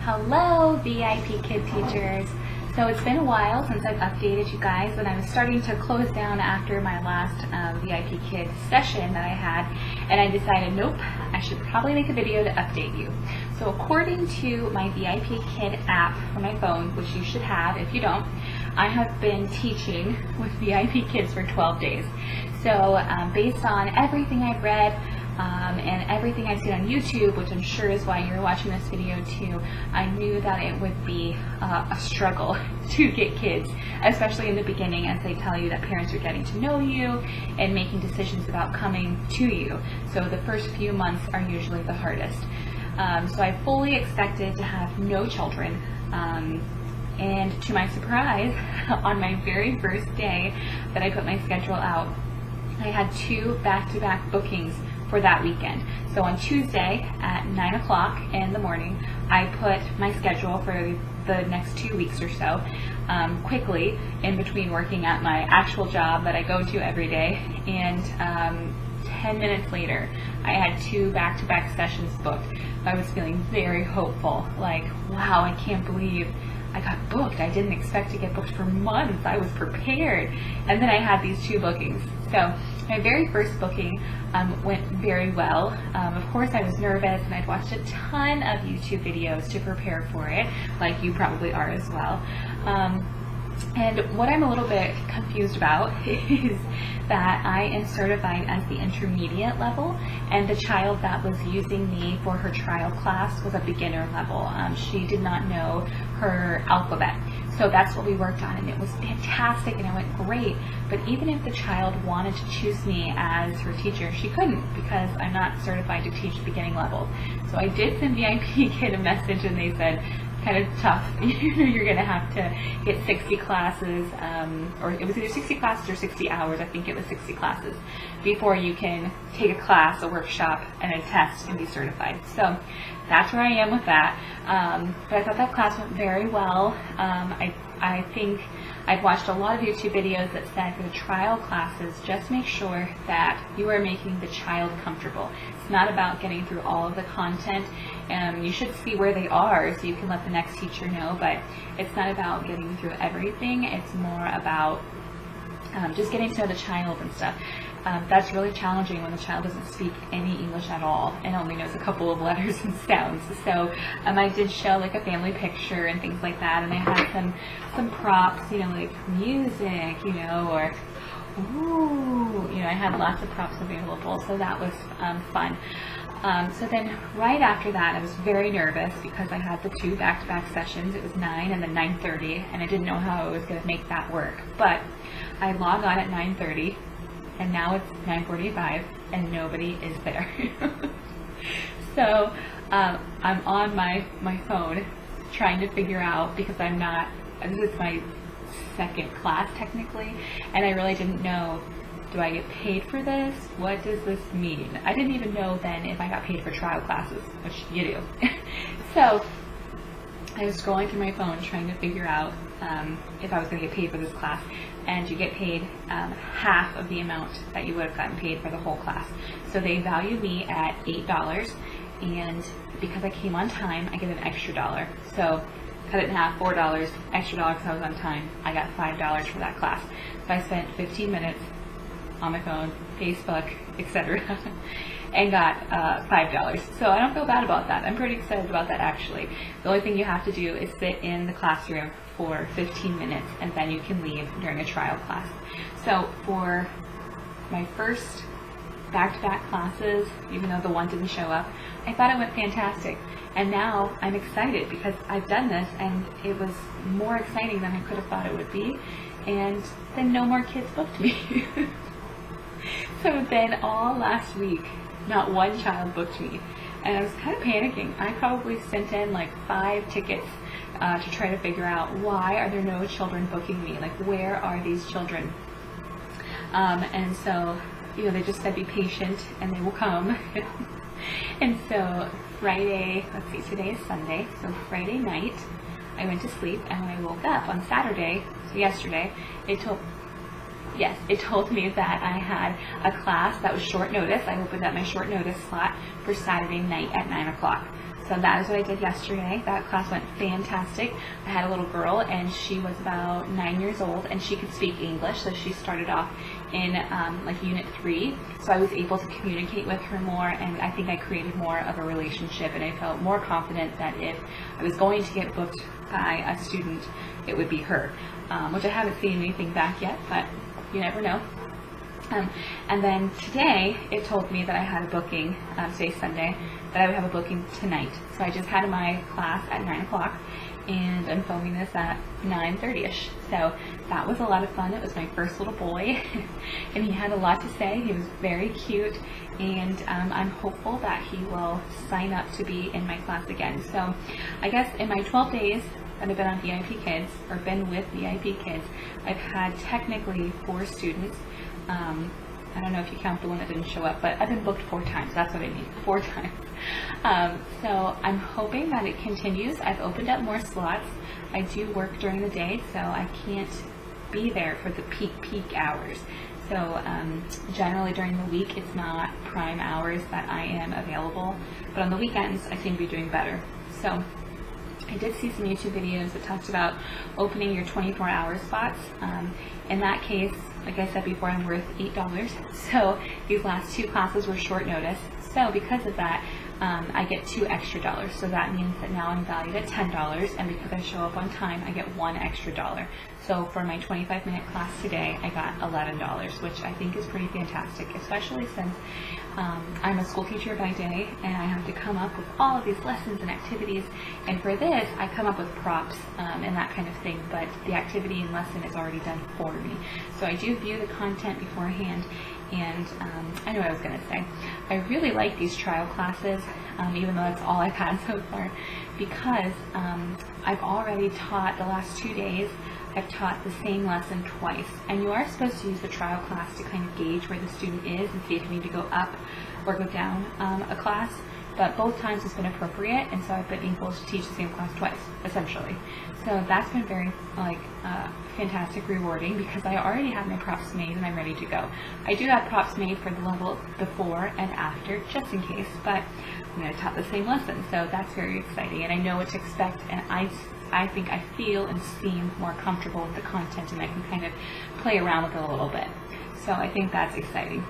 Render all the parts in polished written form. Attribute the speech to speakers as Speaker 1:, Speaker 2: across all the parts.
Speaker 1: Hello, VIP Kid teachers. So it's been a while since I've updated you guys, and I was starting to close down after my last VIP Kid session that I had, and I decided, nope, I should probably make a video to update you. So according to my VIP Kid app for my phone, which you should have if you don't, I have been teaching with VIP Kids for 12 days. So based on everything I've read, and everything I've seen on YouTube, which I'm sure is why you're watching this video too, I knew that it would be a struggle to get kids, especially in the beginning, as they tell you that parents are getting to know you and making decisions about coming to you. So the first few months are usually the hardest. So I fully expected to have no children. And to my surprise, on my very first day that I put my schedule out, I had 2 back-to-back bookings for that weekend. So on Tuesday at 9 o'clock in the morning, I put my schedule for the next 2 weeks or so quickly in between working at my actual job that I go to every day, and 10 minutes later I had 2 back-to-back sessions booked. I was feeling very hopeful, like, wow, I can't believe I got booked. I didn't expect to get booked for months. I was prepared. And then I had these 2 bookings. So my very first booking went very well. Of course, I was nervous, and I'd watched a ton of YouTube videos to prepare for it, like you probably are as well. And what I'm a little bit confused about is that I am certified as the intermediate level, and the child that was using me for her trial class was a beginner level. She did not know her alphabet. So that's what we worked on, and it was fantastic and it went great. But even if the child wanted to choose me as her teacher, she couldn't, because I'm not certified to teach beginning level. So I did send VIP Kid a message, and they said, kind of tough, you're going to have to get 60 classes, or it was either 60 classes or 60 hours, I think it was 60 classes, before you can take a class, a workshop, and a test and be certified. So that's where I am with that. But I thought that class went very well. I think I've watched a lot of YouTube videos that said for the trial classes, just make sure that you are making the child comfortable. It's not about getting through all of the content. You should see where they are so you can let the next teacher know, but it's not about getting through everything. It's more about just getting to know the child and stuff. That's really challenging when the child doesn't speak any English at all and only knows a couple of letters and sounds. So I did show like a family picture and things like that, and I had some props, like music, or ooh, I had lots of props available, so that was fun. So then right after that, I was very nervous because I had the 2 back-to-back sessions. It was 9 and then 9:30, and I didn't know how I was going to make that work. But I log on at 9:30, and now it's 9:45, and nobody is there. So I'm on my phone trying to figure out, because this is my second class technically, and I really didn't know, do I get paid for this? What does this mean? I didn't even know then if I got paid for trial classes, which you do. So I was scrolling through my phone trying to figure out if I was going to get paid for this class, and you get paid half of the amount that you would have gotten paid for the whole class. So they value me at $8, and because I came on time, I get an extra $1. So cut it in half, $4, extra $1 because I was on time. I got $5 for that class. So I spent 15 minutes on my phone, Facebook, etc., and got $5. So I don't feel bad about that. I'm pretty excited about that, actually. The only thing you have to do is sit in the classroom for 15 minutes, and then you can leave during a trial class. So for my first back-to-back classes, even though the one didn't show up, I thought it went fantastic. And now I'm excited because I've done this, and it was more exciting than I could have thought it would be. And then no more kids booked me. So then all last week, not one child booked me, and I was kind of panicking. I probably sent in like 5 tickets to try to figure out, why are there no children booking me? Like, where are these children? And so, they just said be patient and they will come. And so Friday, let's see, today is Sunday, so Friday night I went to sleep, and when I woke up on Saturday, so yesterday, it told me that I had a class that was short notice. I opened up my short notice slot for Saturday night at 9 o'clock. So that is what I did yesterday. That class went fantastic. I had a little girl, and she was about 9 years old, and she could speak English, so she started off in like Unit 3. So I was able to communicate with her more, and I think I created more of a relationship, and I felt more confident that if I was going to get booked by a student, it would be her, which I haven't seen anything back yet, but you never know. And then today, it told me that I had a booking, today's Sunday, that I would have a booking tonight. So I just had my class at 9 o'clock, and I'm filming this at 9:30ish. So that was a lot of fun. It was my first little boy, and he had a lot to say. He was very cute, and I'm hopeful that he will sign up to be in my class again. So I guess in my 12 days that I've been on VIPKIDs, or been with VIPKIDs, I've had technically 4 students. I don't know if you count the one that didn't show up, but I've been booked 4 times. That's what I mean, 4 times. So I'm hoping that it continues. I've opened up more slots. I do work during the day, so I can't be there for the peak hours. So generally during the week, it's not prime hours that I am available, but on the weekends, I seem to be doing better. So I did see some YouTube videos that talked about opening your 24-hour spots. In that case, like I said before, I'm worth $8. So these last 2 classes were short notice. So because of that, I get $2 extra. So that means that now I'm valued at $10, and because I show up on time, I get $1 extra. So for my 25-minute class today, I got $11, which I think is pretty fantastic, especially since I'm a school teacher by day, and I have to come up with all of these lessons and activities. And for this, I come up with props and that kind of thing, but the activity and lesson is already done for me. So I do view the content beforehand. And I know what I was going to say. I really like these trial classes, even though that's all I've had so far, because I've already taught the last 2 days. I've taught the same lesson twice, and you are supposed to use the trial class to kind of gauge where the student is and see if you need to go up or go down a class. But both times it's been appropriate, and so I've been able to teach the same class twice, essentially. So that's been very fantastic, rewarding, because I already have my props made and I'm ready to go. I do have props made for the level before and after, just in case, but I'm going to taught the same lesson, so that's very exciting, and I know what to expect, and I think I feel and seem more comfortable with the content, and I can kind of play around with it a little bit. So I think that's exciting.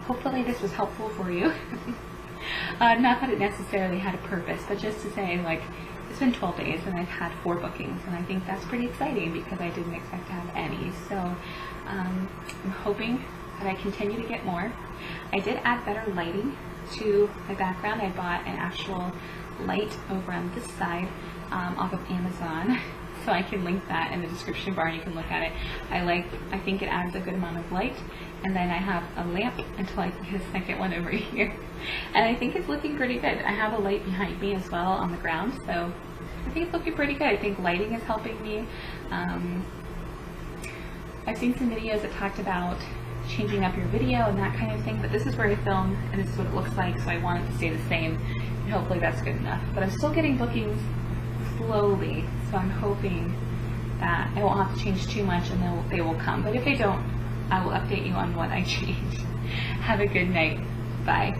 Speaker 1: Hopefully this was helpful for you. Not that it necessarily had a purpose, but just to say, like, it's been 12 days and I've had 4 bookings, and I think that's pretty exciting because I didn't expect to have any. So I'm hoping that I continue to get more. I did add better lighting to my background. I bought an actual light over on this side off of Amazon, so I can link that in the description bar and you can look at it. I think it adds a good amount of light, and then I have a lamp until I can get a second one over here, and I think it's looking pretty good. I have a light behind me as well on the ground, so I think it's looking pretty good. I think lighting is helping me. I've seen some videos that talked about changing up your video and that kind of thing, but this is where I film and this is what it looks like, so I want it to stay the same, and hopefully that's good enough. But I'm still getting bookings slowly, so I'm hoping that I won't have to change too much and they will come. But if they don't, I will update you on what I changed. Have a good night. Bye.